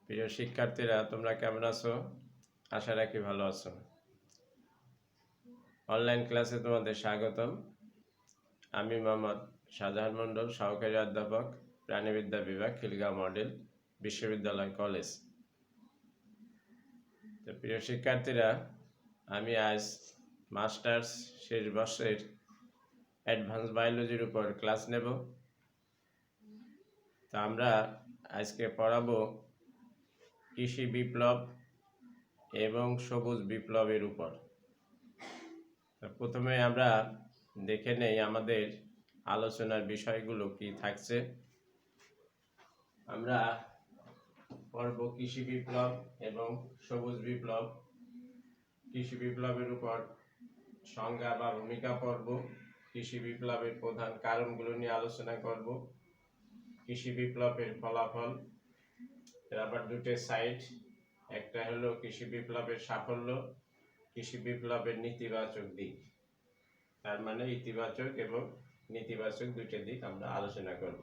প্রিয় শিক্ষার্থীরা, তোমরা কেমন আছো? আশা রাখি ভালো আছো। অনলাইন ক্লাসে তোমাদের স্বাগতম। আমি মোহাম্মদ শাহজাহান মণ্ডল, সহকারী অধ্যাপক, প্রাণীবিদ্যা বিভাগ, খিলগাঁও মডেল বিশ্ববিদ্যালয় কলেজ। তো প্রিয় শিক্ষার্থীরা, আমি আজ মাস্টার্স শেষ বর্ষের অ্যাডভান্স বায়োলজির উপর ক্লাস নেব। তো আমরা আজকে পড়াবো কৃষি বিপ্লব এবং সবুজ বিপ্লবের উপর। প্রথমে আমরা দেখে নেই আমাদের আলোচনার বিষয়গুলো কি থাকছে। আমরা পড়ব কৃষি বিপ্লব এবং সবুজ বিপ্লব। কৃষি বিপ্লবের উপর সংজ্ঞা বা ভূমিকা পড়ব। কৃষি বিপ্লবের প্রধান কারণগুলো নিয়ে আলোচনা করব। কৃষি বিপ্লবের ফলাফল, আবার দুটো সাইড, একটা হলো কৃষি বিপ্লবের সাফল্য, কৃষি বিপ্লবের নেতিবাচক দিক। তার মানে ইতিবাচক এবং নেতিবাচক দুটো দিক আমরা আলোচনা করব।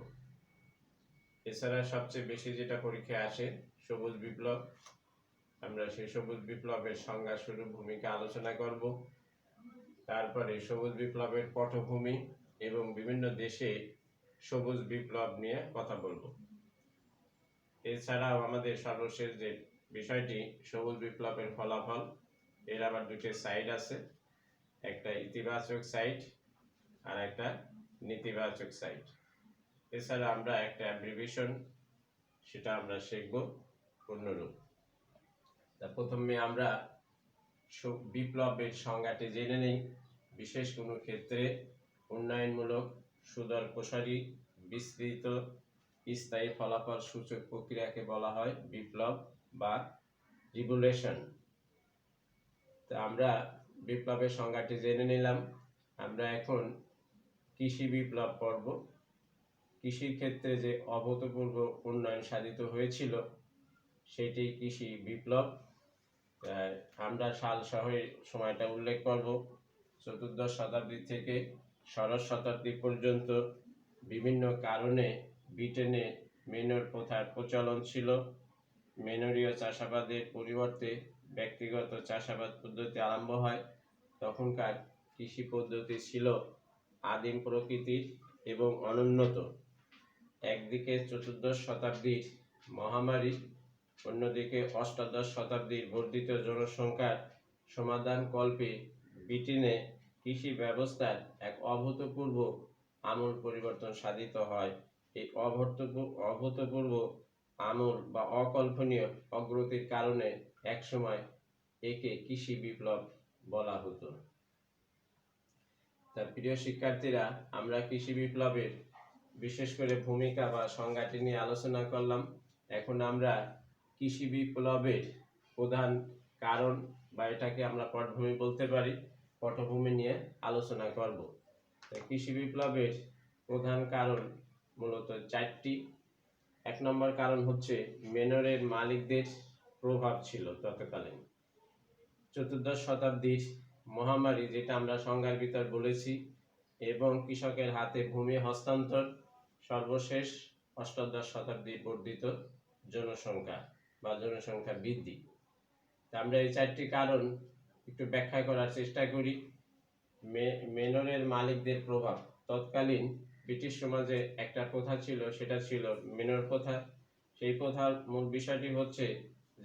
এছাড়া সবচেয়ে বেশি যেটা পরীক্ষায় আসে সবুজ বিপ্লব, আমরা সেই সবুজ বিপ্লবের সংজ্ঞা, শুরু, ভূমিকা আলোচনা করব। তারপরে সবুজ বিপ্লবের পটভূমি এবং বিভিন্ন দেশে সবুজ বিপ্লব নিয়ে কথা বলবো। এছাড়াও আমাদের সর্বশেষ যে বিষয়টি সবুজ বিপ্লবের ফলাফল, এর আবার দুটো সাইড আছে, একটা ইতিবাচক সাইড আর একটা নেতিবাচক সাইড। এছাড়া আমরা একটা অ্যাব্রিভিয়েশন, সেটা আমরা শিখব পূর্ণরূপ। প্রথমে আমরা বিপ্লবের সংজ্ঞাটি জেনে নেই। বিশেষ কোনো ক্ষেত্রে উন্নয়নমূলক, সুদূর প্রসারী, বিস্তৃত, স্থায়ী ফলাফল সূচক প্রক্রিয়াকে বলা হয় বিপ্লব বা রিভলিউশন। তো আমরা বিপ্লবের সংজ্ঞাটি জেনে নিলাম। আমরা এখন কৃষি বিপ্লব পড়ব। কৃষির ক্ষেত্রে যে অভূতপূর্ব উন্নয়ন সাধিত হয়েছিল সেটি কৃষি বিপ্লব। আমরা সাল সহ সময়টা উল্লেখ করব। চতুর্দশ শতাব্দী থেকে ষোড়শ শতাব্দী পর্যন্ত বিভিন্ন কারণে ব্রিটেনে মেনর প্রথার প্রচলন ছিল। মেনরীয় চাষাবাদের পরিবর্তে ব্যক্তিগত চাষাবাদ পদ্ধতি আরম্ভ হয়। তখনকার কৃষি পদ্ধতি ছিল আদিম প্রকৃতির এবং অনুন্নত। একদিকে চতুর্দশ শতাব্দীর মহামারী, অন্যদিকে অষ্টাদশ শতাব্দীর বর্ধিত জনসংখ্যার সমাধান কল্পে ব্রিটেনে কৃষি ব্যবস্থার এক অভূতপূর্ব আমূল পরিবর্তন সাধিত হয়। এই অভূতপূর্ব আমূল বা অকল্পনীয় অগ্রগতির কারণে একসময় একে কৃষি বিপ্লব বলা হতো। তা প্রিয় শিক্ষার্থীরা, আমরা কৃষি বিপ্লবের বিশেষ করে ভূমিকা বা সংজ্ঞাটি নিয়ে আলোচনা করলাম। এখন আমরা কৃষি বিপ্লবের প্রধান কারণ বা এটাকে আমরা পটভূমি বলতে পারি, পটভূমি নিয়ে আলোচনা করব। কৃষি বিপ্লবের প্রধান কারণ মূলত চারটি। এক নম্বর কারণ হচ্ছে মেনরের মালিকদের প্রভাব ছিল তৎকালীন। চতুর্দশ শতাব্দীর মহামারী, যেটা আমরা সংজ্ঞার ভিতর বলেছি, এবং কৃষকের হাতে ভূমি হস্তান্তর, সর্বশেষ অষ্টাদশ শতাব্দীর বর্ধিত জনসংখ্যা বা জনসংখ্যা বৃদ্ধি। আমরা এই চারটি কারণ একটু ব্যাখ্যা করার চেষ্টা করি। মেনরের মালিকদের প্রভাব, তৎকালীন ব্রিটিশ সমাজে একটা প্রথা ছিল, সেটা ছিল মেনর প্রথা। সেই প্রথার মূল বিষয়টি হচ্ছে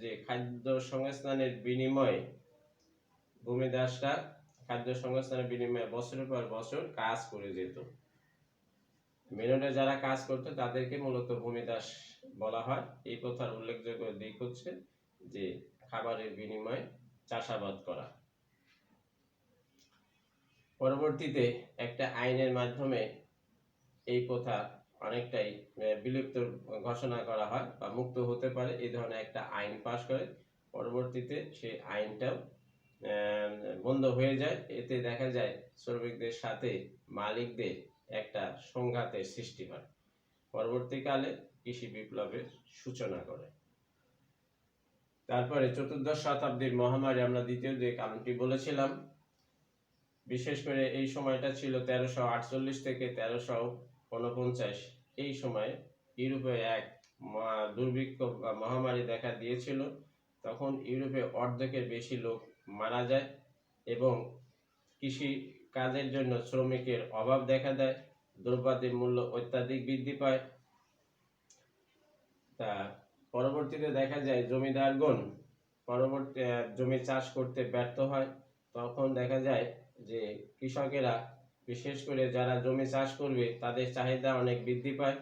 যে খাদ্য সংস্থানের বিনিময়ে ভূমিদাসরা খাদ্য সংস্থানের বিনিময়ে বছরের পর বছর কাজ করে যেত। মেনরে যারা কাজ করতো তাদেরকে মূলত ভূমিদাস বলা হয়। এই প্রথার উল্লেখযোগ্য দিক হচ্ছে যে খাবারের বিনিময়ে চাষাবাদ করা। পরবর্তীতে একটা আইনের মাধ্যমে এই প্রথা অনেকটাই বিলুপ্ত ঘোষণা করা হয় বা মুক্ত হতে পারে, এই ধরনের একটা আইন পাশ করে। পরবর্তীতে সেই আইনটাও বন্ধ হয়ে যায়। এতে দেখা যায় শ্রমিকদের সাথে মালিকদের একটা সংঘাতের সৃষ্টি হয়। পরবর্তীকালে কৃষি বিপ্লবের সূচনা করে। তারপরে চতুর্দশ শতাব্দীর মহামারী, আমরা দ্বিতীয় যে কারণটি বলেছিলাম, বিশেষ করে এই সময়টা ছিল 1348 থেকে 1349। এই সময়ে ইউরোপে এক দুর্ভিক্ষ বা মহামারী দেখা দিয়েছিল, তখন ইউরোপে অর্ধেকের বেশি লোক মারা যায় এবং কৃষি কাজের জন্য শ্রমিকের অভাব দেখা দেয়, দ্রব্যাদির মূল্য অত্যাধিক বৃদ্ধি পায়। তা পরবর্তীতে দেখা যায় জমিদারগণ জমি চাষ করতে ব্যর্থ হয়। তখন দেখা যায় যে কৃষকেরা, বিশেষ করে যারা জমি চাষ করবে, তাদের চাহিদা অনেক বৃদ্ধি পায়।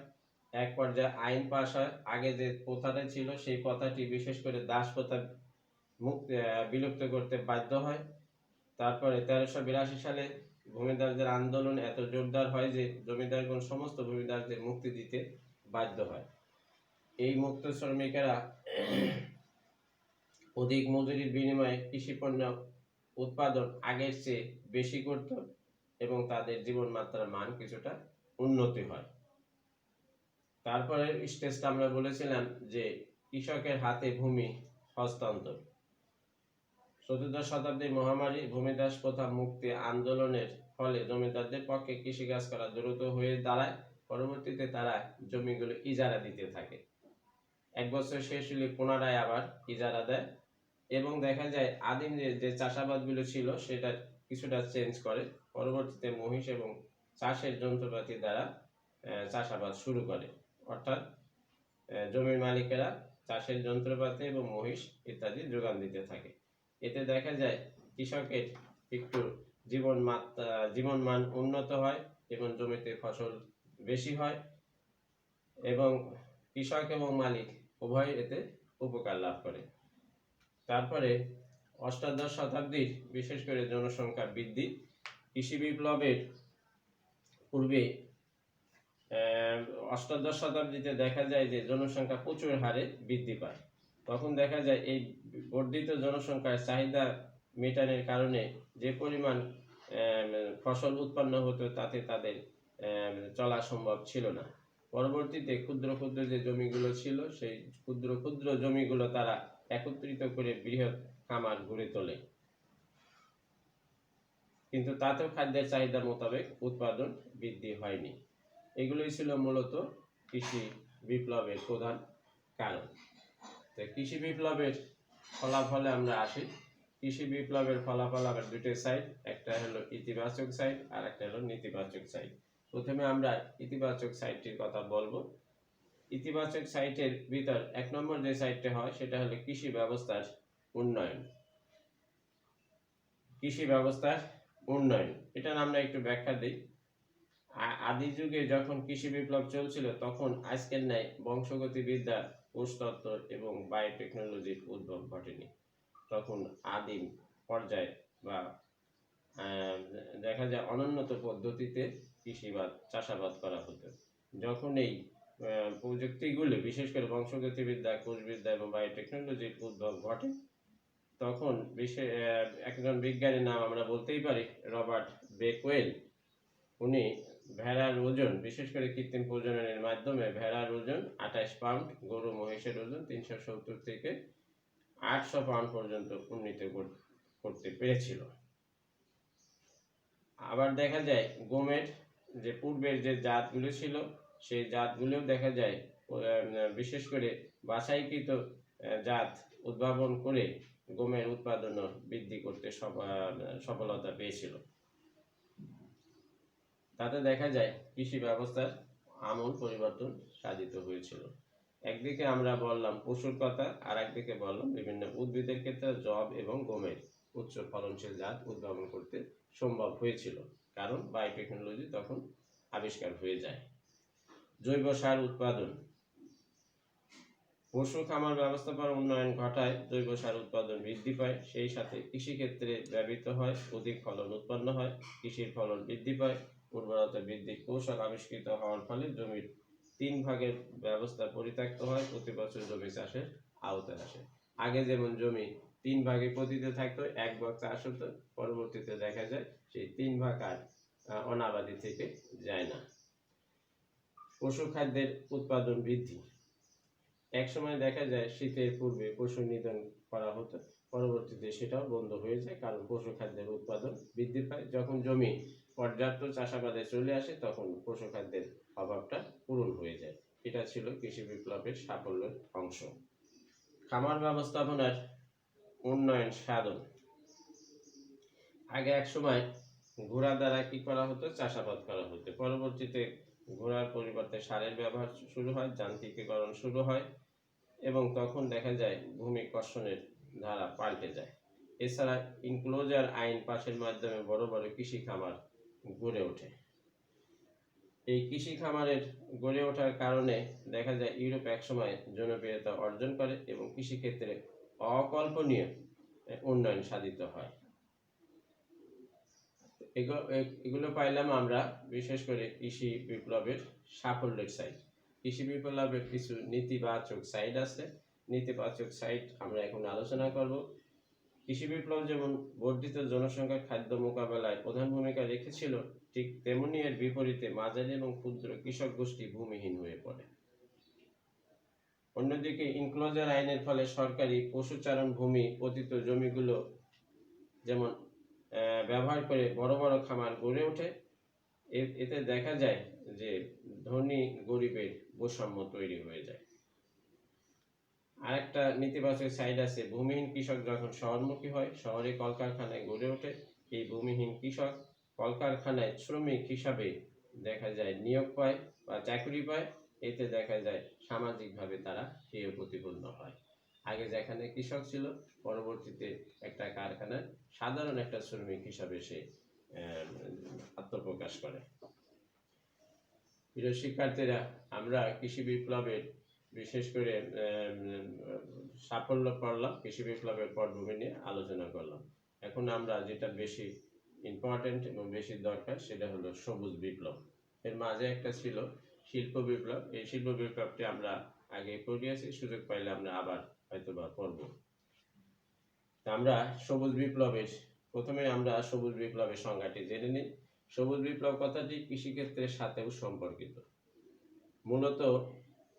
এক পর্যায়ে আইন পাস হয়। আগে যে প্রথাটা ছিল সেই প্রথাটি, বিশেষ করে দাস প্রথা বিলুপ্ত করতে বাধ্য হয়। তারপরে 1382 সালে ভূমিদারদের আন্দোলন এত জোরদার হয় যে জমিদারগণ সমস্ত ভূমিদারদের মুক্তি দিতে বাধ্য হয়। এই মুক্ত শ্রমিকেরা অধিক মজুরির বিনিময়ে কৃষিপণ্য উৎপাদন আগের চেয়ে বেশি করত এবং তাদের জীবনমাত্রার মান কিছুটা উন্নতি হয়। তারপরে স্টেজটা আমরা বলেছিলাম যে কৃষকের হাতে ভূমি হস্তান্তর। 14 শতাব্দীর মহামারী ভূমিদাস প্রথা মুক্তি আন্দোলনের ফলে জমিদারদের পক্ষে কৃষিকাজ করা দ্রুত হয়ে দাঁড়ায়। পরবর্তীতে তারা জমিগুলো ইজারা দিতে থাকে। এক বছর শেষ হলে পুনরায় আবার ইজারা দেয় এবং দেখা যায় আদিম যে চাষাবাদগুলো ছিল সেটা কিছুটা চেঞ্জ করে। পরবর্তীতে মহিষ এবং চাষের যন্ত্রপাতি দ্বারা চাষাবাদ শুরু করে, অর্থাৎ জমির মালিকেরা চাষের যন্ত্রপাতি এবং মহিষ ইত্যাদি যোগান দিতে থাকে। এতে দেখা যায় কৃষকের একটু জীবনমান উন্নত হয় এবং জমিতে ফসল বেশি হয় এবং কৃষক এবং মালিক উভয় এতে উপকার লাভ করে। তারপরে অষ্টাদশ শতাব্দীর বিশেষ করে জনসংখ্যা বৃদ্ধি। কৃষি বিপ্লবের পূর্বে অষ্টাদশ শতাব্দীতে দেখা যায় যে জনসংখ্যা প্রচুর হারে বৃদ্ধি পায়। তখন দেখা যায় এই বর্ধিত জনসংখ্যার চাহিদা মেটানোর কারণে যে পরিমাণ ফসল উৎপন্ন হতো তাতে তাদের চলা সম্ভব ছিল না। পরবর্তীতে ক্ষুদ্র ক্ষুদ্র যে জমিগুলো ছিল সেই ক্ষুদ্র ক্ষুদ্র জমিগুলো তারা একত্রিত করে বৃহৎ খামার গড়ে তোলে, কিন্তু তাতেও খাদ্যের চাহিদা মোতাবেক উৎপাদন বৃদ্ধি হয়নি। এগুলোই ছিল মূলত কৃষি বিপ্লবের প্রধান কারণ। কৃষি বিপ্লবের ফলাফলে আমরা আসি। কৃষি বিপ্লবের ফলাফল আবার দুটো সাইড, একটা হলো ইতিবাচক সাইড আর একটা হলো নেতিবাচক সাইড। প্রথমে আমরা ইতিবাচক সাইডটির কথা বলবো। ইতিবাচক সাইটের ভিতর 1 নম্বর যে সাইটটা হয় সেটা হলো কৃষি ব্যবস্থার উন্নয়ন। কৃষি ব্যবস্থার উন্নয়ন, এটার আমরা একটু ব্যাখ্যা দিই। আদি যুগে যখন কৃষি বিপ্লব চলছিল তখন আজকের ন্যায় বংশগতিবিদ্যা, কোষতত্ত্ব এবং বায়োটেকনোলজির উদ্ভব ঘটেনি। তখন আদিম পর্যায়ে বা দেখা যায় অনুন্নত পদ্ধতিতে চাষাবাদ করা হতো। যখন এই প্রযুক্তিগুলি, বিশেষ করে বংশগতিবিদ্যা, কোষবিদ্যা এবং বায়োটেকনোলজির উদ্ভব ঘটে, তখন একজন বিজ্ঞানীর নাম আমরা বলতেই পারি রবার্ট বেকওয়েল। উনি ভেড়ার ওজন, বিশেষ করে কৃত্রিম প্রজননের মাধ্যমে ভেড়ার ওজন 28 পাউন্ড, গরু মহিষের ওজন 370 থেকে 800 পাউন্ড পর্যন্ত উন্নীত করতে পেরেছিল। আবার দেখা যায় গমের যে পূর্বের যে জাতগুলো ছিল সেই জাতগুলোও দেখা যায় বিশেষ করে বাছাইকৃত জাত উদ্ভাবন করে গমের উৎপাদন বৃদ্ধি করতে সফলতা পেয়েছিল। তাতে দেখা যায় কৃষি ব্যবস্থার আমূল পরিবর্তন সাধিত হয়েছিল। একদিকে আমরা বললাম পশুর কথা, আর একদিকে বললাম বিভিন্ন উদ্ভিদের ক্ষেত্রে যব এবং গমের উচ্চ ফলনশীল জাত উদ্ভাবন করতে সম্ভব হয়েছিল, কারণ বায়োটেকনোলজি তখন আবিষ্কার হয়ে যায়। জৈব সার উৎপাদন, পশু খামার ব্যবস্থাপনার উন্নয়ন ঘটায় জৈব সার উৎপাদন বৃদ্ধি পায়। সেই সাথে কৃষিক্ষেত্রে ব্যবহৃত হয়, অধিক ফলন উৎপন্ন হয়, কৃষির ফলন বৃদ্ধি পায়, উর্বরতা বৃদ্ধির কৌশল আবিষ্কৃত হওয়ার ফলে জমির 3 ভাগের ব্যবস্থা পরিত্যক্ত হয়, প্রতি বছর জমি চাষের আওতায় আসে। আগে যেমন জমি 3 ভাগে পতিত থাকতো, 1 ভাগ চাষ হতো, পরবর্তীতে দেখা যায় সেই 3 ভাগ আর অনাবাদি থেকে যায় না। পশু খাদ্যের উৎপাদন বৃদ্ধি, এক সময় দেখা যায় শীতের পূর্বে পশু নিধন করা হতো, পরবর্তীতে সেটাও বন্ধ হয়ে যায়, কারণ পশু খাদ্যের উৎপাদন বৃদ্ধি পায়। যখন জমি পর্যাপ্ত চাষাবাদে চলে আসে তখন পশু খাদ্যের অভাবটা পূরণ হয়ে যায়। এটা ছিল কৃষি বিপ্লবের সাফল্যের অংশ। খামার ব্যবস্থাপনার উন্নয়ন সাধন। আগে এক সময় ঘোড়া দ্বারা কি করা হতো, চাষাবাদ করা হতো। পরবর্তীতে ঘোড়ার পরিবর্তে ষাঁড়ের ব্যবহার শুরু হয়, যান্ত্রিকীকরণ শুরু হয় এবং তখন দেখা যায় ভূমি কর্ষণের ধারা পাল্টে যায়। এছাড়া ইনক্লোজার আইন পাশের মাধ্যমে বড় বড় কৃষি খামার গড়ে ওঠে। এই কৃষি খামারের গড়ে ওঠার কারণে দেখা যায় ইউরোপ একসময় জনপ্রিয়তা অর্জন করে এবং কৃষিক্ষেত্রে অকল্পনীয় উন্নয়ন সাধিত হয়। এগুলো পাইলাম আমরা বিশেষ করে কৃষি বিপ্লবের সাফল্যের সাইড। কৃষি বিপ্লবের কিছু নেতিবাচক সাইড আছে, নেতিবাচক সাইড আমরা এখন আলোচনা করব। কৃষি বিপ্লব যেমন বর্ধিত জনসংখ্যার খাদ্য মোকাবেলায় প্রধান ভূমিকা রেখেছিল, ঠিক তেমনি এর বিপরীতে মাঝারি এবং ক্ষুদ্র কৃষক গোষ্ঠী ভূমিহীন হয়ে পড়ে। অন্যদিকে ইনক্লোজার আইনের ফলে সরকারি পশুচারণ ভূমি পতিত জমিগুলো যেমন ব্যবহার করে বড় বড় খামার গড়ে ওঠে। এতে দেখা যায় যে ধনী গরিবের বৈষম্য তৈরি হয়ে যায়। আরেকটা নেতিবাচক সাইড আছে, ভূমিহীন কৃষক যখন শহরমুখী হয়, শহরে কলকারখানায় গড়ে ওঠে। এই ভূমিহীন কৃষক কলকারখানায় শ্রমিক হিসাবে দেখা যায় নিয়োগ পায় বা চাকরি পায়। এতে দেখা যায় সামাজিকভাবে তারা হেয় প্রতিপন্ন হয়। আগে যেখানে কৃষক ছিল, পরবর্তীতে একটা কারখানায় সাধারণ একটা শ্রমিক হিসাবে সে আত্মপ্রকাশ করে। প্রিয় শিক্ষার্থীরা, আমরা কৃষি বিপ্লবের বিশেষ করে সাফল্য পড়লাম, কৃষি বিপ্লবের পটভূমি নিয়ে আলোচনা করলাম। এখন আমরা যেটা বেশি ইম্পর্টেন্ট এবং বেশি দরকার সেটা হলো সবুজ বিপ্লব। এর মাঝে একটা ছিল শিল্প বিপ্লব। এই শিল্প বিপ্লবটি আমরা আগে পড়িয়েছি, সুযোগ পাইলে আমরা আবার হয়তোবা পড়ব। আমরা সবুজ বিপ্লবের প্রথমে আমরা সবুজ বিপ্লবের সংজ্ঞাটি জেনে নিই। সবুজ বিপ্লব কথাটি কৃষিক্ষেত্রের সাথেও সম্পর্কিত। মূলত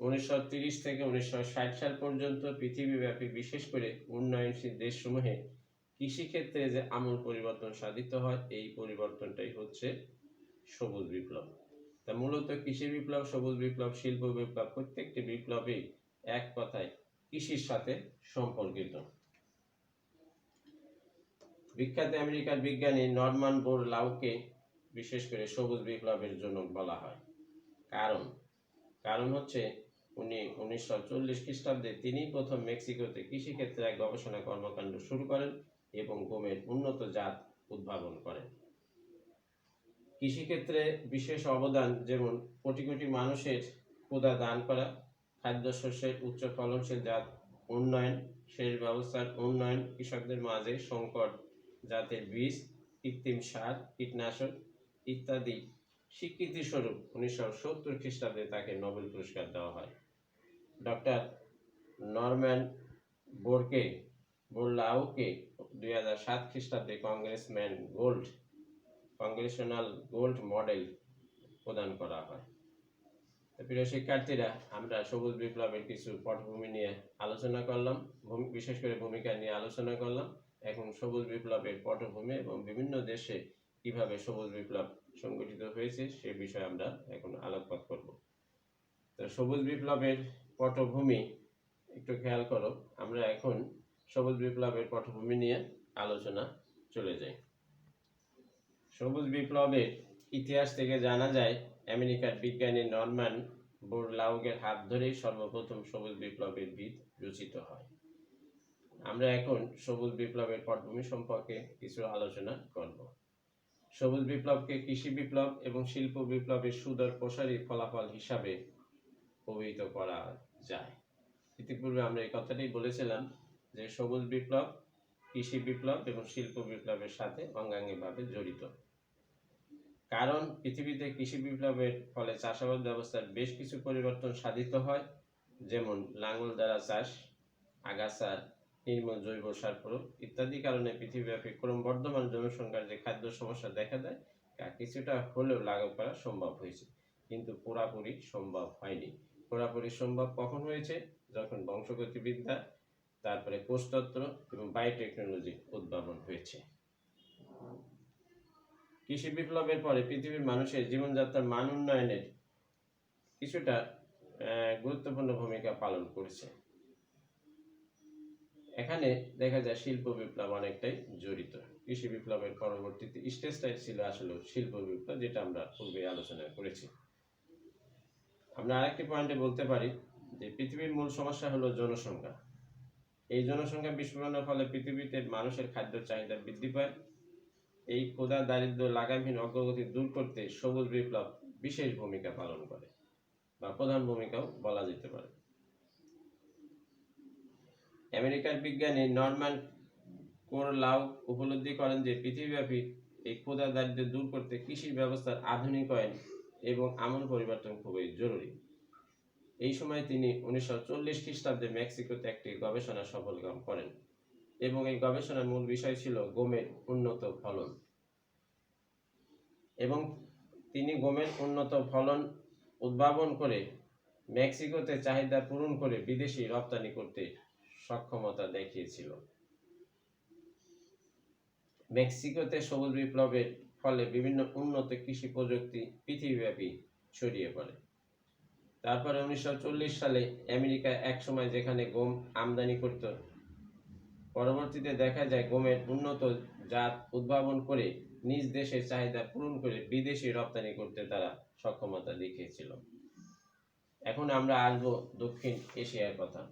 1930 থেকে 1960 সাল পর্যন্ত পৃথিবীব্যাপী বিশেষ করে উন্নয়নশীল দেশসমূহে কৃষিক্ষেত্রে যে আমূল পরিবর্তন সাধিত হয়, এই পরিবর্তনটাই হচ্ছে সবুজ বিপ্লব। তা মূলত কৃষি বিপ্লব, সবুজ বিপ্লব, শিল্প বিপ্লব প্রত্যেকটি বিপ্লবই এক কথায় কৃষির সাথে সম্পর্কিত। বিখ্যাত আমেরিকার বিজ্ঞানী নরমান বোরলাউকে বিশেষ করে সবুজ বিপ্লবের জনক বলা হয়। কারণ হচ্ছে উনি 1940 খ্রিস্টাব্দে তিনি প্রথম মেক্সিকোতে কৃষিক্ষেত্রে এক গবেষণা কর্মকাণ্ড শুরু করেন এবং গমের উন্নত জাত উদ্ভাবন করেন। কৃষিক্ষেত্রে বিশেষ অবদান যেমন কোটি কোটি মানুষের ক্ষুধা দান করা, খাদ্যশস্যের উচ্চ ফলনশীল জাত উন্নয়ন, সেচ ব্যবস্থার উন্নয়ন, কৃষকদের মাঝে সংকট জাতের বীজ, কৃত্রিম সার, কীটনাশক ইত্যাদি স্বীকৃতি স্বরূপ 1970 খ্রিস্টাব্দে তাকে নোবেল পুরস্কার দেওয়া হয়। ডক্টর নরম্যান বোরলাউকে 2007 খ্রিস্টাব্দে কংগ্রেশনাল গোল্ড মডেল প্রদান করা হয়। প্রিয় শিক্ষার্থীরা, আমরা সবুজ বিপ্লবের কিছু পটভূমি নিয়ে আলোচনা করলাম, বিশেষ করে ভূমিকা নিয়ে আলোচনা করলাম। এখন সবুজ বিপ্লবের পটভূমি এবং বিভিন্ন দেশে কিভাবে সবুজ বিপ্লব সংগঠিত হয়েছে সে বিষয়ে আমরা এখন আলোকপাত করব। তো সবুজ বিপ্লবের পটভূমি একটু খেয়াল করো। আমরা এখন সবুজ বিপ্লবের পটভূমি নিয়ে আলোচনা চলে যাই। সবুজ বিপ্লবের ইতিহাস থেকে জানা যায় আমেরিকার বিজ্ঞানী নরম্যান বোরলাউগের হাত ধরেই সর্বপ্রথম সবুজ বিপ্লবের বীজ রচিত হয়। আমরা এখন সবুজ বিপ্লবের পটভূমি সম্পর্কে কিছু আলোচনা করব। সবুজ বিপ্লবকে কৃষি বিপ্লব এবং শিল্প বিপ্লবের সুদূর প্রসারী ফলাফল হিসাবে অভিহিত করা যায়। ইতিপূর্বে আমরা এই কথাটাই বলেছিলাম যে সবুজ বিপ্লব কৃষি বিপ্লব এবং শিল্প বিপ্লবের সাথে অঙ্গাঙ্গিভাবে জড়িত। কারণ পৃথিবীতে কৃষি বিপ্লবের ফলে চাষাবাদ ব্যবস্থার বেশ কিছু পরিবর্তন সাধিত হয়, যেমন লাঙ্গল দ্বারা চাষ, আগাছা নির্মূল, জৈব সার প্রয়োগ ইত্যাদি কারণে পৃথিবীব্যাপী ক্রমবর্ধমান জনসংখ্যার যে খাদ্য সমস্যা দেখা দেয় তা কিছুটা হলেও লাঘব করা সম্ভব হয়েছে, কিন্তু পুরাপুরি সম্ভব হয়নি। পুরাপুরি সম্ভব কখন হয়েছে? যখন বংশগতিবিদ্যা, তারপরে কোষতত্ত্ব এবং বায়োটেকনোলজি উদ্ভাবন হয়েছে। কৃষি বিপ্লবের পরে পৃথিবীর মানুষের জীবনযাত্রার মান উন্নয়নের কিছুটা গুরুত্বপূর্ণ ভূমিকা পালন করেছে। এখানে দেখা যায় শিল্প বিপ্লব অনেকটাই জড়িত। কৃষি বিপ্লবের পরবর্তীতে স্টেজটাই ছিল আসলে শিল্প বিপ্লব, যেটা আমরা পূর্বে আলোচনা করেছি। আমরা আরেকটি পয়েন্টে বলতে পারি যে পৃথিবীর মূল সমস্যা হলো জনসংখ্যা। এই জনসংখ্যা বিস্ফোরণের ফলে পৃথিবীতে মানুষের খাদ্য চাহিদা বৃদ্ধি পায়। এই ক্ষুধা, দারিদ্র, লাগামহীন অগ্রগতি দূর করতে সবুজ বিপ্লব বিশেষ ভূমিকা পালন করে, বা প্রধান ভূমিকাও বলা যেতে পারে। আমেরিকার বিজ্ঞানী নরম্যান কোরলাউ উপলব্ধি করেন যে পৃথিবীব্যাপী এই ক্ষুধা, দারিদ্র দূর করতে কৃষি ব্যবস্থার আধুনিকায়ন এবং আমূল পরিবর্তন খুবই জরুরি। এই সময় তিনি 1940 খ্রিস্টাব্দে মেক্সিকোতে একটি গবেষণা সফলকাম করেন এবং এই গবেষণার মূল বিষয় ছিল গমের উন্নত ফলন। এবং তিনি গমের উন্নত ফলন উদ্ভাবন করে মেক্সিকোতে চাহিদা পূরণ করে বিদেশি রপ্তানি করতে সক্ষমতা দেখিয়েছিল। মেক্সিকোতে সবুজ বিপ্লবের ফলে বিভিন্ন উন্নত কৃষি প্রযুক্তি পৃথিবীব্যাপী ছড়িয়ে পড়ে। তারপরে 1940 সালে আমেরিকা একসময় যেখানে গম আমদানি করত, পরবর্তীতে দেখা যায় গমের উন্নত জাত উদ্ভাবন করে নিজ দেশের চাহিদা পূরণ করে বিদেশি রপ্তানি করতে তারা সক্ষমতা দেখিয়েছিল। এখন আমরা আসবো দক্ষিণ এশিয়ার কথা।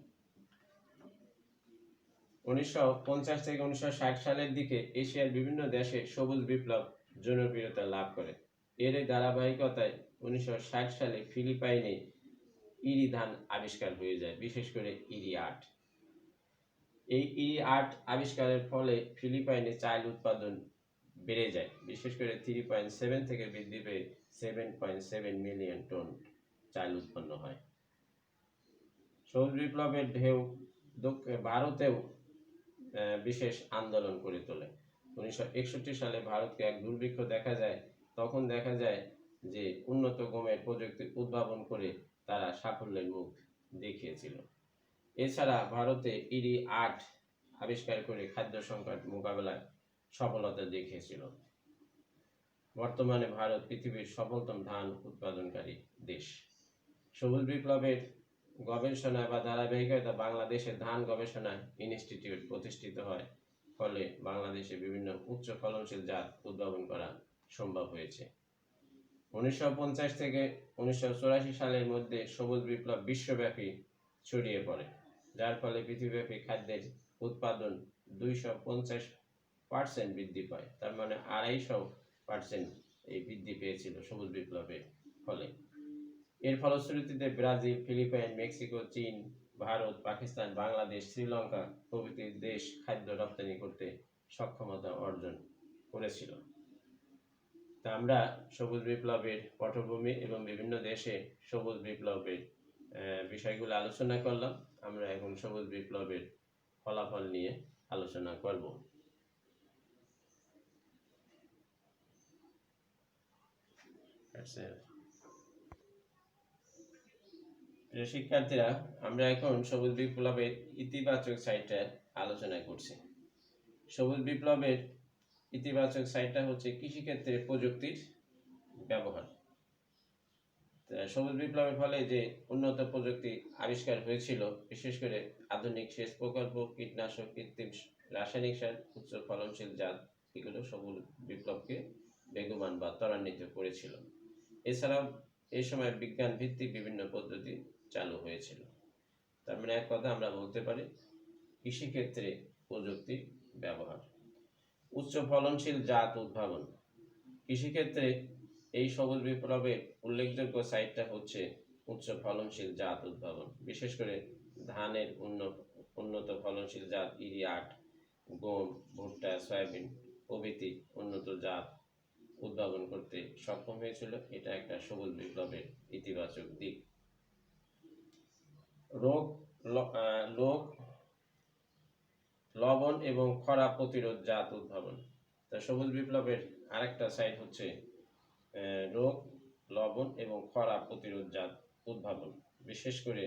1950 থেকে 1960 সালের দিকে এশিয়ার বিভিন্ন দেশে সবুজ বিপ্লব জনপ্রিয়তা লাভ করে। এর ধারাবাহিকতায় 1960 সালে ফিলিপাইনে ইরি ধান আবিষ্কার হয়ে যায়, বিশেষ করে ইরি 8। এই ইরি 8 আবিষ্কারের ফলে ফিলিপাইনে চাল উৎপাদন বেড়ে যায়, বিশেষ করে 3.7 থেকে বৃদ্ধি পেয়ে 7.7 মিলিয়ন টন চাল উৎপন্ন হয়। সবুজ বিপ্লবের ঢেউ ভারতেও বিশেষ আন্দোলন করে তোলে। 1961 সালে ভারতকে এক দুর্ভিক্ষ দেখা যায়। তখন দেখা যায় যে উন্নত গমের প্রযুক্তি উদ্ভাবন করে তারা সাফল্যের মুখ দেখিয়েছিল। এছাড়া ভারতে ইরি 8 আবিষ্কার করে খাদ্য সংকট মোকাবেলায় সফলতা দেখিয়েছিল। বর্তমানে ভারত পৃথিবীর সফলতম ধান উৎপাদনকারী দেশ। সবুজ বিপ্লবের গবেষণা বা ধারাবাহিকতা বাংলাদেশে ধান গবেষণা ইনস্টিটিউট প্রতিষ্ঠিত হয়, ফলে বাংলাদেশে বিভিন্ন উচ্চ ফলনশীল জাত উদ্ভাবন করা সম্ভব হয়েছে। 1950 থেকে 1984 সালের মধ্যে সবুজ বিপ্লব বিশ্বব্যাপী ছড়িয়ে পড়ে, যার ফলে পৃথিবীব্যাপী খাদ্যের উৎপাদন 250% বৃদ্ধি পায়। তার মানে 250% এই বৃদ্ধি পেয়েছিল সবুজ বিপ্লবের ফলে। এর ফলশ্রুতিতে ব্রাজিল, ফিলিপাইন, মেক্সিকো, চীন, ভারত, পাকিস্তান, বাংলাদেশ, শ্রীলঙ্কা প্রভৃতি দেশ খাদ্য রপ্তানি করতে সক্ষমতা অর্জন করেছিল। তা আমরা সবুজ বিপ্লবের পটভূমি এবং বিভিন্ন দেশে সবুজ বিপ্লবের বিষয়গুলো আলোচনা করলাম। আমরা এখন সবুজ বিপ্লবের ফলাফল নিয়ে আলোচনা করব। প্রিয় শিক্ষার্থীরা, আমরা এখন সবুজ বিপ্লবের ইতিবাচক সাইডটা আলোচনা করছি। সবুজ বিপ্লবের ইতিবাচক সাইডটা হচ্ছে কৃষিক্ষেত্রে প্রযুক্তির ব্যবহার। সবুজ বিপ্লবের ফলে যে উন্নত প্রযুক্তি আবিষ্কার হয়েছিল, বিশেষ করে আধুনিক সেচ প্রকল্প, কীটনাশক, কৃত্রিম রাসায়নিক সার, উচ্চ ফলনশীল জাত, এগুলো সবুজ বিপ্লবকে বেগবান বা ত্বরান্বিত করেছিল। এছাড়াও এই সময় বিজ্ঞান ভিত্তিক বিভিন্ন পদ্ধতি চালু হয়েছিল। তার মানে এক কথা আমরা বলতে পারি কৃষিক্ষেত্রে প্রযুক্তির ব্যবহার। উচ্চ ফলনশীল জাত উদ্ভাবন। কৃষিক্ষেত্রে এই সবুজ বিপ্লবের উল্লেখযোগ্য সাইটটা হচ্ছে উচ্চ ফলনশীল জাত উদ্ভাবন, বিশেষ করে ধানের উন্নত ফলনশীল জাত ইরি 8, গম, ভুট্টা, সয়াবিন প্রভৃতি উন্নত জাত উদ্ভাবন করতে সক্ষম হয়েছিল। এটা একটা সবুজ বিপ্লবের ইতিবাচক দিক। লবণ এবং খরা প্রতিরোধ জাত উদ্ভাবন। তা সবুজ বিপ্লবের আরেকটা সাইড হচ্ছে রোগ, লবণ এবং খরা প্রতিরোধ জাত উদ্ভাবন। বিশেষ করে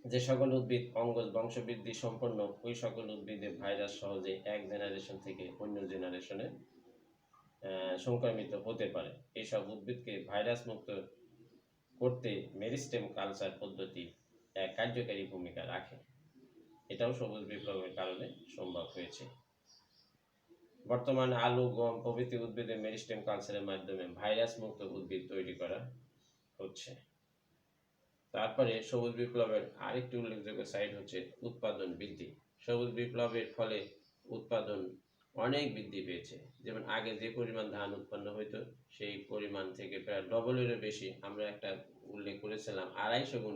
যে সকল উদ্ভিদ অঙ্গজ বংশবৃদ্ধি সম্পন্ন, ওই সকল উদ্ভিদে ভাইরাস সহজে এক জেনারেশন থেকে অন্য করতে মেরিস্টেম কালচার পদ্ধতি এক কার্যকারী ভূমিকা রাখে। এটাও সবুজ বিপ্লবের কারণে সম্ভব হয়েছে। বর্তমানে আলু, গম প্রভৃতি উদ্ভিদে মেরিস্টেম কালচারের মাধ্যমে ভাইরাস মুক্ত উদ্ভিদ তৈরি করা হচ্ছে। তারপরে সবুজ বিপ্লবের আরেকটি উল্লেখযোগ্য সাইড হচ্ছে উৎপাদন বৃদ্ধি। সবুজ বিপ্লবের ফলে উৎপাদন অনেক বৃদ্ধি পেয়েছে। যেমন আগে যে পরিমাণ ধান উৎপন্ন হইতো সেই পরিমাণ থেকে প্রায় ডবলেরও বেশি, আমরা একটা উল্লেখ করেছিলাম, 250 গুণ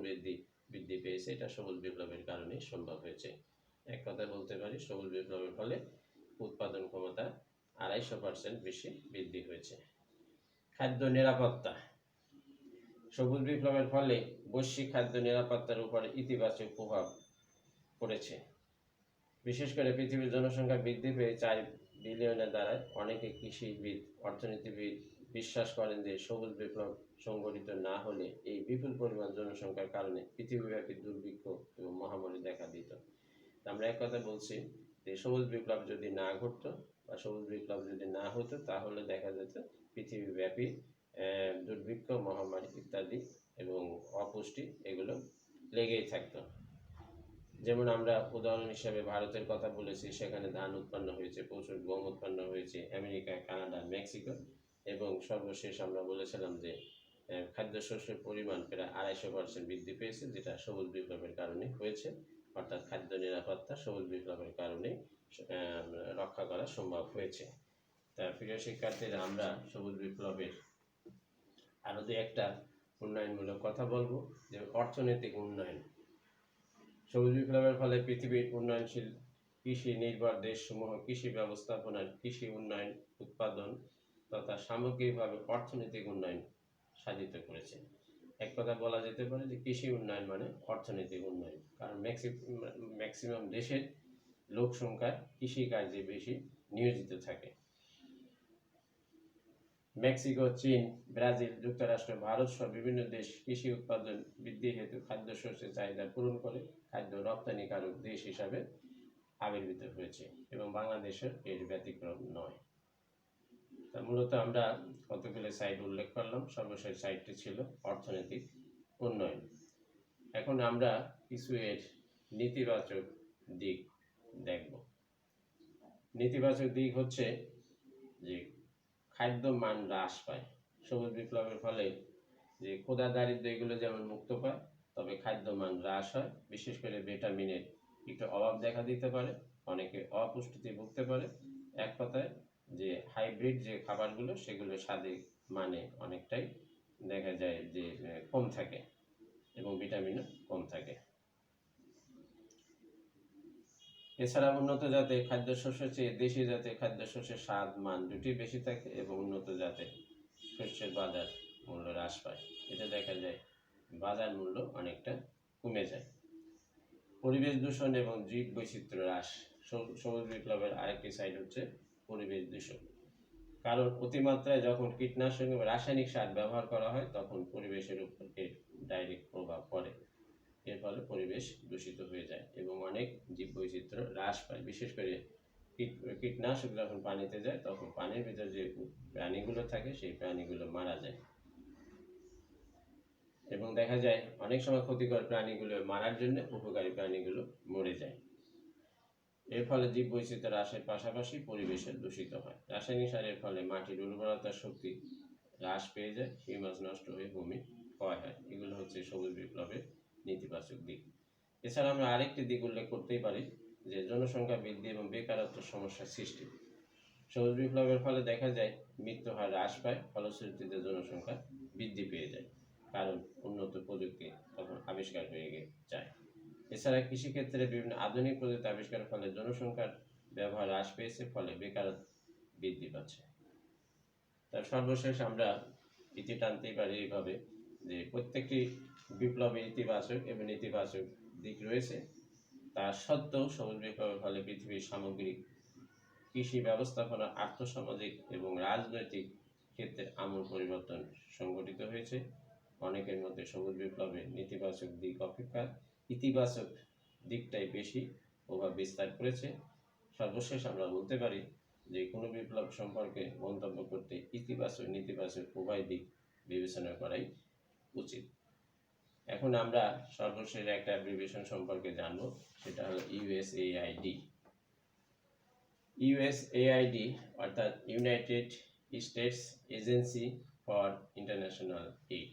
বৃদ্ধি পেয়েছে। এটা সবুজ বিপ্লবের কারণে সম্ভব হয়েছে। এক কথায় বলতে পারি সবুজ বিপ্লবের ফলে উৎপাদন ক্ষমতা 250% বেশি বৃদ্ধি হয়েছে। খাদ্য নিরাপত্তা। সবুজ বিপ্লবের ফলে বৈশ্বিক খাদ্য নিরাপত্তার উপর ইতিবাচক প্রভাব পড়েছে। বিশেষ করে পৃথিবীর জনসংখ্যা বৃদ্ধি পেয়ে 4 বিলিয়নের দ্বারায় অনেকে কৃষিবিদ, অর্থনীতিবিদ বিশ্বাস করেন যে সবুজ বিপ্লব সংঘটিত না হলে এই বিপুল পরিমাণ জনসংখ্যার কারণে পৃথিবীব্যাপী দুর্ভিক্ষ এবং মহামারী দেখা দিত। আমরা এক কথা বলছি যে সবুজ বিপ্লব যদি না ঘটতো বা সবুজ বিপ্লব যদি না হতো তাহলে দেখা যেত পৃথিবীব্যাপী দুর্ভিক্ষ, মহামারী ইত্যাদি এবং অপুষ্টি এগুলো লেগেই থাকতো। যেমন আমরা উদাহরণ হিসেবে ভারতের কথা বলেছি, সেখানে ধান উৎপন্ন হয়েছে, প্রচুর গম উৎপন্ন হয়েছে, আমেরিকা, কানাডা, মেক্সিকো, এবং সর্বশেষ আমরা বলেছিলাম যে খাদ্যশস্যের পরিমাণ প্রায় 250% বৃদ্ধি পেয়েছে, যেটা সবুজ বিপ্লবের কারণে হয়েছে। অর্থাৎ খাদ্য নিরাপত্তা সবুজ বিপ্লবের কারণে রক্ষা করা সম্ভব হয়েছে। তার প্রিয় শিক্ষার্থীরা, আমরা সবুজ বিপ্লবের আরো দু একটা উন্নয়নমূলক কথা বলবো, যে অর্থনৈতিক উন্নয়ন। সবুজ বিপ্লবের ফলে পৃথিবীর উন্নয়নশীল কৃষি নির্ভর দেশসমূহ কৃষি ব্যবস্থাপনার, কৃষি উন্নয়ন, উৎপাদন তথা সামগ্রিকভাবে অর্থনৈতিক উন্নয়ন সাধিত করেছে। এক কথা বলা যেতে পারে যে কৃষি উন্নয়ন মানে অর্থনৈতিক উন্নয়ন, কারণ ম্যাক্সিমাম দেশের লোক সংখ্যা কৃষি কাজে বেশি নিয়োজিত থাকে। মেক্সিকো, চীন, ব্রাজিল, যুক্তরাষ্ট্র, ভারত সহ বিভিন্ন দেশ কৃষি উৎপাদন বৃদ্ধি হেতু খাদ্যশস্যের চাহিদা পূরণ করে খাদ্য রপ্তানিকারক দেশ হিসাবে আবির্ভূত হয়েছে, এবং বাংলাদেশের এর ব্যতিক্রম নয়। তা মূলত আমরা কতগুলো সাইড উল্লেখ করলাম, সর্বশেষ সাইডটি ছিল অর্থনৈতিক উন্নয়ন। এখন আমরা কিছু এর নেতিবাচক দিক দেখব। নেতিবাচক দিক হচ্ছে যে খাদ্য মান হ্রাস পায়। সবুজ বিপ্লবের ফলে যে ক্ষুধা, দারিদ্র এগুলো যেমন মুক্ত পায়, তবে খাদ্য মান হ্রাস হয়। বিশেষ করে ভিটামিনের একটু অভাব দেখা দিতে পারে, অনেকে অপুষ্টিতে ভুগতে পারে। এক কথায় যে হাইব্রিড যে খাবারগুলো সেগুলো স্বাদে মানে অনেকটাই দেখা যায় যে কম থাকে, এবং ভিটামিনও কম থাকে। এছাড়া উন্নত জাতের খাদ্যশস্যের চেয়ে দেশি জাতের খাদ্যশস্যের স্বাদ, মান দুটি বেশি থাকে, এবং উন্নত জাতের শস্যের বাজার মূল্য হ্রাস পায়। এতে দেখা যায় বাজার মূল্য অনেকটা কমে যায়। পরিবেশ দূষণ এবং জীব বৈচিত্র্য হ্রাস। সবুজ বিপ্লবের আরেকটি সাইড হচ্ছে পরিবেশ দূষণ। কারণ অতিমাত্রায় যখন কীটনাশক এবং রাসায়নিক সার ব্যবহার করা হয় তখন পরিবেশের উপর এর ডাইরেক্ট প্রভাব পড়ে। এর ফলে পরিবেশ দূষিত হয়ে যায় এবং অনেক জীববৈচিত্র্য হ্রাস পায়। বিশেষ করে কীটনাশক যখন পানিতে যায় তখন পানির ভিতরে যে প্রাণীগুলো থাকে সেই প্রাণীগুলো মারা যায়, এবং দেখা যায় অনেক সময় ক্ষতিকর প্রাণীগুলো মারার জন্য উপকারী প্রাণীগুলো মরে যায়। এর ফলে জীববৈচিত্র্য হ্রাসের পাশাপাশি পরিবেশের দূষিত হয়। রাসায়নিক সারের ফলে মাটির উর্বরতার শক্তি হ্রাস পেয়ে যায়, হিউমাস নষ্ট হয়ে ভূমি ক্ষয় হয়। এগুলো হচ্ছে সবুজ বিপ্লবের নেতিবাচক দিক। এছাড়া আমরা আরেকটি দিক উল্লেখ করতেই পারি, যে জনসংখ্যা বৃদ্ধি এবং বেকারত্ব সমস্যার সৃষ্টি। সবুজ বিপ্লবের ফলে দেখা যায় মৃত্যু হার হ্রাস পায়, ফলশ্রুতিতে জনসংখ্যা বৃদ্ধি পেয়ে যায়, কারণ উন্নত প্রযুক্তি তখন আবিষ্কার হয়ে যায়। এছাড়া কৃষিক্ষেত্রে বিভিন্ন আধুনিক প্রযুক্তি আবিষ্কারের ফলে জনসংখ্যার ব্যবহার হ্রাস পেয়েছে, ফলে বেকারত্ব বৃদ্ধি পাচ্ছে। তার সর্বশেষ আমরা ইতি টানতেই পারি এইভাবে, যে প্রত্যেকটি বিপ্লবের ইতিবাচক এবং নেতিবাচক দিক রয়েছে। তা সত্ত্বেও সবুজ বিপ্লবের ফলে পৃথিবীর সামগ্রিক কৃষি ব্যবস্থাপনা, আর্থসামাজিক এবং রাজনৈতিক ক্ষেত্রে আমূল পরিবর্তন সংঘটিত হয়েছে। অনেকের মধ্যে সবুজ বিপ্লবের নেতিবাচক দিক অপেক্ষা ইতিবাচক দিকটাই বেশি প্রভাব বিস্তার করেছে। সর্বশেষ আমরা বলতে পারি যে কোনো বিপ্লব সম্পর্কে মন্তব্য করতে ইতিবাচক নেতিবাচক উভয় দিক বিবেচনা করাই উচিত। এখন আমরা সর্বশেষ একটা অ্যাব্রিভিয়েশন সম্পর্কে জানবো, সেটা হলো ইউএসএআইডি। ইউএসএআইডি অর্থাৎ United States agency for international aid.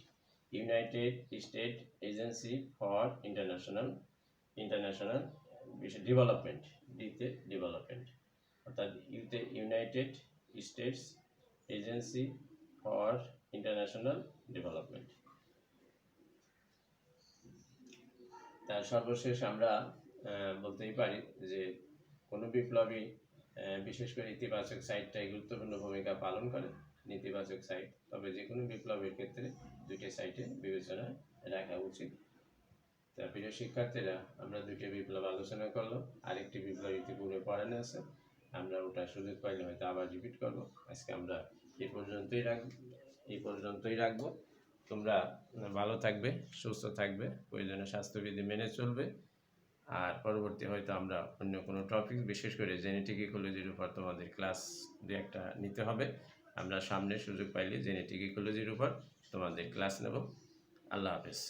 United state agency for international development, development অর্থাৎ United States agency for international development. তার সর্বশেষ আমরা বলতেই পারি যে কোনো বিপ্লবী বিশেষ করে ইতিবাচক সাইডটাই গুরুত্বপূর্ণ ভূমিকা পালন করে, নেতিবাচক সাইড তবে যে কোনো বিপ্লবের ক্ষেত্রে দুইটি সাইডে বিবেচনায় রাখা উচিত। তা প্রিয় শিক্ষার্থীরা, আমরা দুইটি বিপ্লব আলোচনা করলাম, আরেকটি বিপ্লব ইতিপূর্বে পড়ানো আছে, আমরা ওটা সুযোগ পাইলে হয়তো আবার রিপিট করবো। আজকে আমরা এই পর্যন্তই রাখবো। তোমরা ভালো থাকবে, সুস্থ থাকবে, প্রয়োজনীয় স্বাস্থ্যবিধি মেনে চলবে। আর পরবর্তী হয়তো আমরা অন্য কোনো টপিক, বিশেষ করে জেনেটিক ইকোলজির উপর তোমাদের ক্লাস দু একটা নিতে হবে। আমরা সামনে সুযোগ পাইলে জেনেটিক ইকোলজির উপর তোমাদের ক্লাস নেব। আল্লাহ হাফেজ।